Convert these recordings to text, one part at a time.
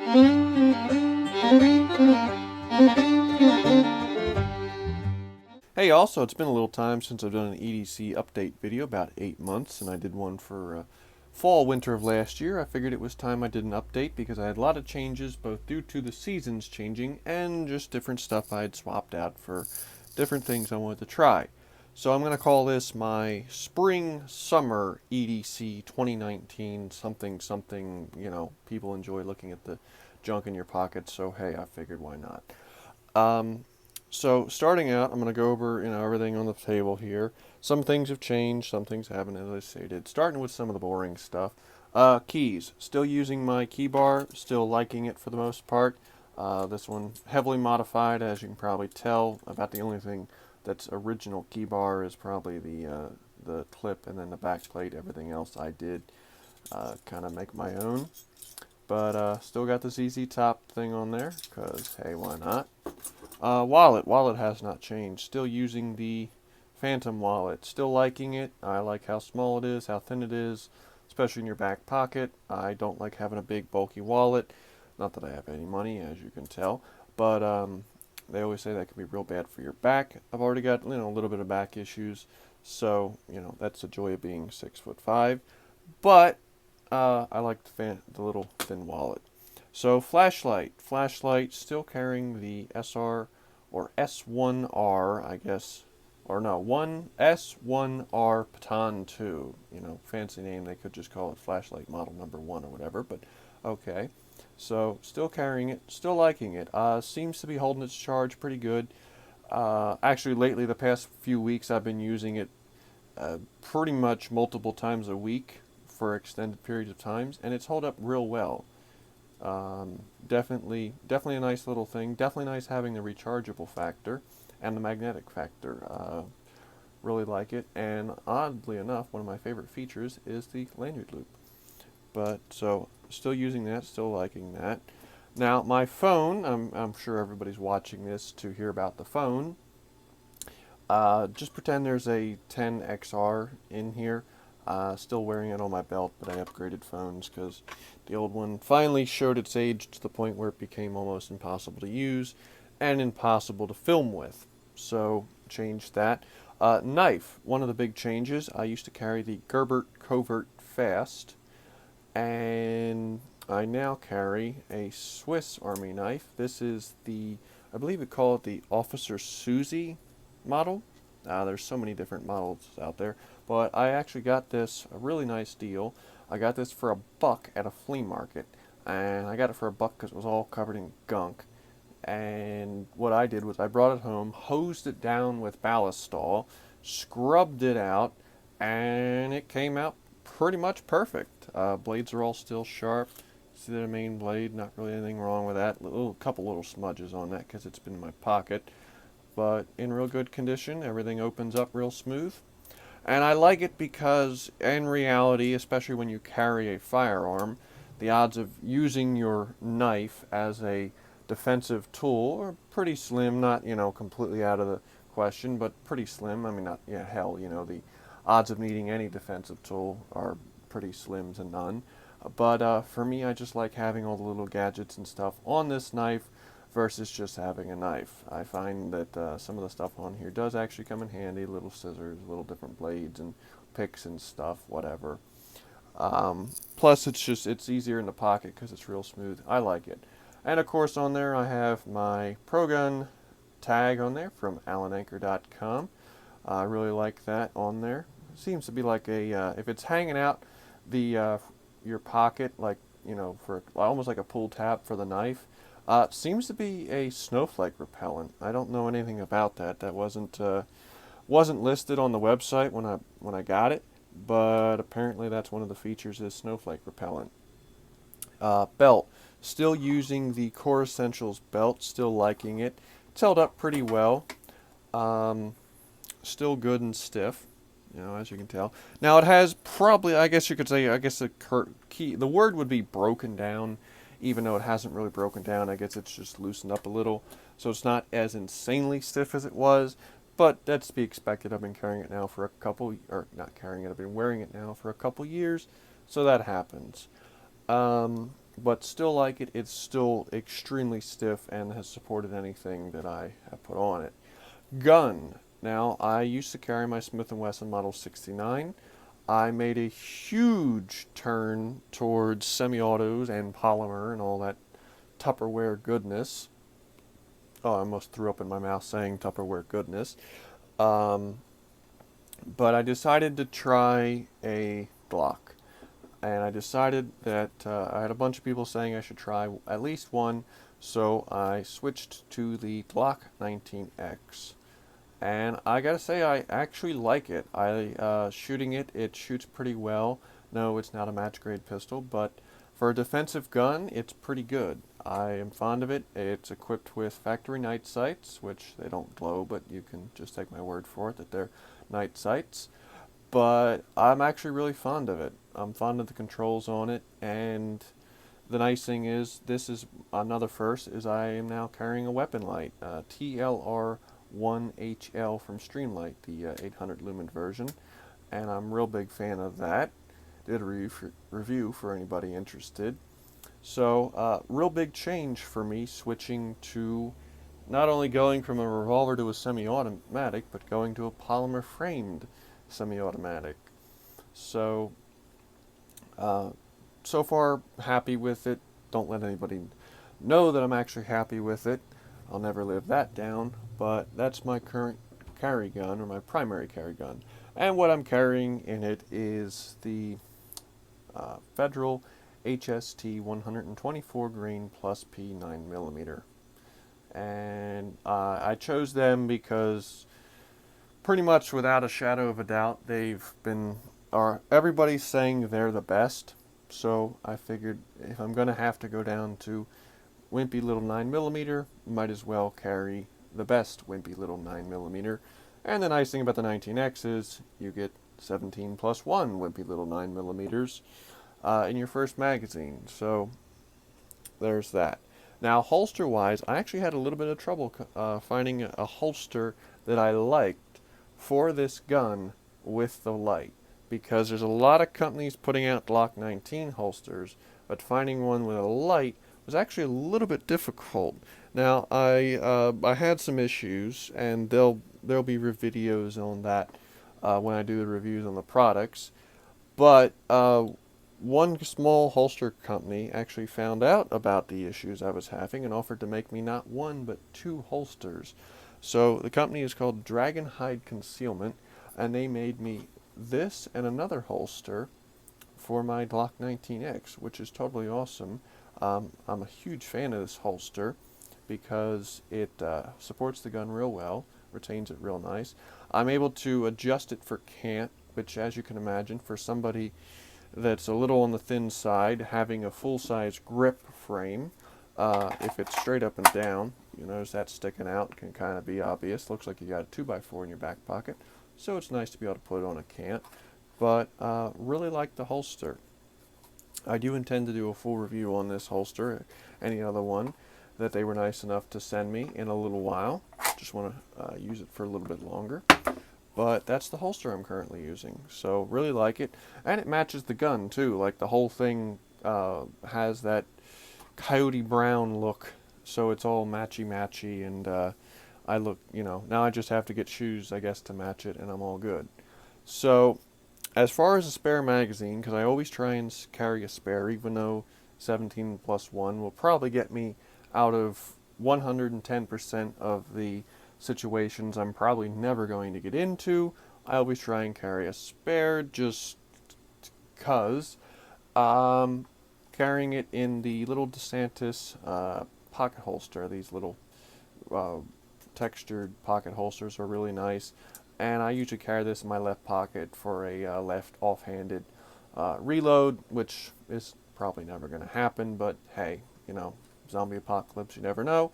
Hey, also, it's been a little time since I've done an EDC update video, about 8 months, and I did one for fall, winter of last year. I figured it was time I did an update because I had a lot of changes, both due to the seasons changing and just different stuff I had swapped out for different things I wanted to try. So I'm going to call this my spring-summer EDC 2019 something something. People enjoy looking at the junk in your pocket, so hey, I figured why not. So starting out, I'm going to go over everything on the table here. Some things have changed, some things haven't, as I stated. Starting with some of the boring stuff. Keys. Still using my key bar. Still liking it for the most part. This one heavily modified, as you can probably tell. About the only thing that's original key bar is probably the clip and then the back plate. Everything else I did kind of make my own. But still got the ZZ Top thing on there, because hey, why not? Wallet has not changed. Still using the Phantom wallet. Still liking it. I like how small it is, how thin it is, especially in your back pocket. I don't like having a big bulky wallet. Not that I have any money, as you can tell, but they always say that can be real bad for your back. I've already got a little bit of back issues, so that's the joy of being 6'5". But I like the little thin wallet. So flashlight, still carrying the SR or S1R, I guess, or no, S1R Patan 2. Fancy name. They could just call it flashlight model number 1 or whatever, but okay. So still carrying it, still liking it. Seems to be holding its charge pretty good. Actually, lately, the past few weeks, I've been using it pretty much multiple times a week for extended periods of times, and it's held up real well. Definitely a nice little thing. Definitely nice having the rechargeable factor and the magnetic factor. Really like it, and oddly enough, one of my favorite features is the lanyard loop. But so still using that, still liking that. Now my phone, I'm sure everybody's watching this to hear about the phone. Just pretend there's a 10XR in here. Still wearing it on my belt, but I upgraded phones because the old one finally showed its age to the point where it became almost impossible to use and impossible to film with. So changed that. Knife, one of the big changes. I used to carry the Gerbert Covert Fast, and I now carry a Swiss Army knife. This is I believe we call it the Officer Susie model. There's so many different models out there, but I actually got this a really nice deal. I got this for $1 at a flea market, and I got it for $1 because it was all covered in gunk. And what I did was I brought it home, hosed it down with Ballistol, scrubbed it out, and it came out pretty much perfect. Blades are all still sharp. See the main blade, not really anything wrong with that. Couple little smudges on that because it's been in my pocket, but in real good condition. Everything opens up real smooth. And I like it because, in reality, especially when you carry a firearm, the odds of using your knife as a defensive tool are pretty slim. Not, completely out of the question, but pretty slim. I mean, not, hell, the odds of needing any defensive tool are pretty slim to none. But for me, I just like having all the little gadgets and stuff on this knife versus just having a knife. I find that some of the stuff on here does actually come in handy. Little scissors, little different blades and picks and stuff, whatever. Plus, it's easier in the pocket because it's real smooth. I like it. And of course, on there I have my Pro Gun tag on there from allananchor.com. I really like that on there. It seems to be like if it's hanging out your pocket, like for almost like a pull tab for the knife. Seems to be a snowflake repellent. I don't know anything about that. That wasn't listed on the website when I got it, but apparently that's one of the features is snowflake repellent. Belt, still using the Core Essentials belt. Still liking it. It's held up pretty well. Still good and stiff, as you can tell. Now it has probably, I guess you could say, the word would be broken down. Even though it hasn't really broken down, I guess it's just loosened up a little. So it's not as insanely stiff as it was, but that's to be expected. I've been carrying it now for I've been wearing it now for a couple years, so that happens. but still like it. It's still extremely stiff and has supported anything that I have put on it. Gun. Now, I used to carry my Smith & Wesson Model 69. I made a huge turn towards semi-autos and polymer and all that Tupperware goodness. Oh, I almost threw up in my mouth saying Tupperware goodness. Um, but I decided to try a Glock. And I decided that I had a bunch of people saying I should try at least one, so I switched to the Glock 19X. And I gotta say, I actually like it. Shooting it, it shoots pretty well. No, it's not a match grade pistol, but for a defensive gun, it's pretty good. I am fond of it. It's equipped with factory night sights, which they don't glow, but you can just take my word for it that they're night sights. But I'm actually really fond of it. I'm fond of the controls on it, and the nice thing is, this is another first, is I am now carrying a weapon light, TLR1HL from Streamlight, the 800 lumen version, and I'm a real big fan of that. Did a review for anybody interested. So, real big change for me switching to not only going from a revolver to a semi-automatic, but going to a polymer framed semi-automatic. So, so far happy with it. Don't let anybody know that I'm actually happy with it. I'll never live that down, but that's my current carry gun, or my primary carry gun. And what I'm carrying in it is the Federal HST 124 grain plus P 9mm. And I chose them because pretty much without a shadow of a doubt, everybody's saying they're the best. So I figured if I'm going to have to go down to wimpy little 9mm, might as well carry the best wimpy little 9mm. And the nice thing about the 19X is you get 17 plus 1 wimpy little 9mm in your first magazine. So there's that. Now, holster-wise, I actually had a little bit of trouble finding a holster that I liked for this gun with the light, because there's a lot of companies putting out Glock 19 holsters, but finding one with a light was actually a little bit difficult. Now, I had some issues, and there'll be videos on that when I do the reviews on the products, but one small holster company actually found out about the issues I was having and offered to make me not one but 2 holsters. So the company is called Dragon Hide Concealment, and they made me this and another holster for my Glock 19X, which is totally awesome. I'm a huge fan of this holster because it supports the gun real well, retains it real nice. I'm able to adjust it for cant, which, as you can imagine, for somebody that's a little on the thin side, having a full-size grip frame, if it's straight up and down, you notice that sticking out can kind of be obvious. Looks like you got a 2x4 in your back pocket, so it's nice to be able to put it on a cant. But really like the holster. I do intend to do a full review on this holster, any other one that they were nice enough to send me, in a little while. Just want to use it for a little bit longer. But that's the holster I'm currently using. So really like it. And it matches the gun too. Like the whole thing has that coyote brown look. So it's all matchy-matchy. And I look, now I just have to get shoes, I guess, to match it. And I'm all good. So as far as a spare magazine, because I always try and carry a spare, even though 17 plus 1 will probably get me out of 110% of the situations I'm probably never going to get into. I always try and carry a spare just because. Carrying it in the little DeSantis pocket holster. These little textured pocket holsters are really nice. And I usually carry this in my left pocket for a left offhanded reload, which is probably never going to happen, but hey, zombie apocalypse, you never know.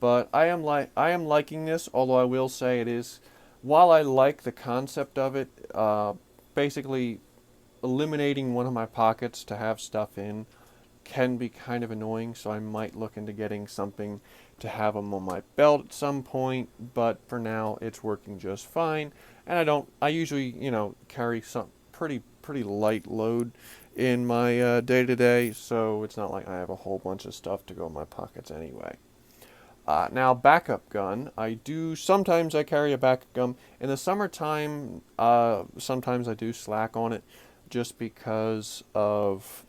But I am liking this, although I will say it is, while I like the concept of it, basically eliminating one of my pockets to have stuff in can be kind of annoying, so I might look into getting something to have them on my belt at some point, but for now it's working just fine. And I usually, carry some pretty light load, in my day-to-day, so it's not like I have a whole bunch of stuff to go in my pockets anyway. Now, backup gun. Sometimes I carry a backup gun. In the summertime, sometimes I do slack on it just because of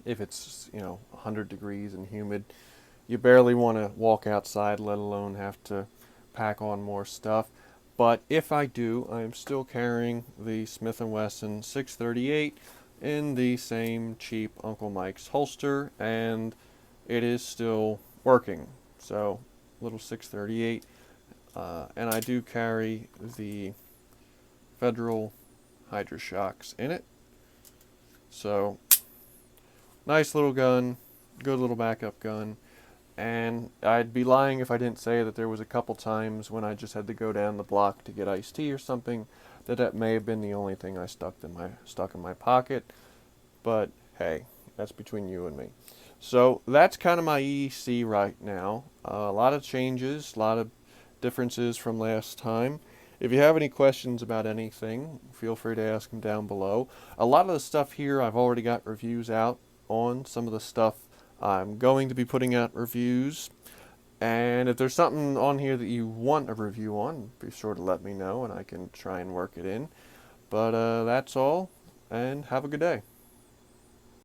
if it's, 100 degrees and humid, you barely want to walk outside, let alone have to pack on more stuff. But if I do, I'm still carrying the Smith & Wesson 638 in the same cheap Uncle Mike's holster, and it is still working. So, little 638. And I do carry the Federal Hydra Shocks in it. So, nice little gun, good little backup gun. And I'd be lying if I didn't say that there was a couple times when I just had to go down the block to get iced tea or something, that may have been the only thing I stuck in my pocket. But hey, that's between you and me. So that's kind of my EEC right now. A lot of changes, a lot of differences from last time. If you have any questions about anything, feel free to ask them down below. A lot of the stuff here I've already got reviews out on. Some of the stuff I'm going to be putting out reviews. And if there's something on here that you want a review on, be sure to let me know and I can try and work it in. But that's all, and have a good day.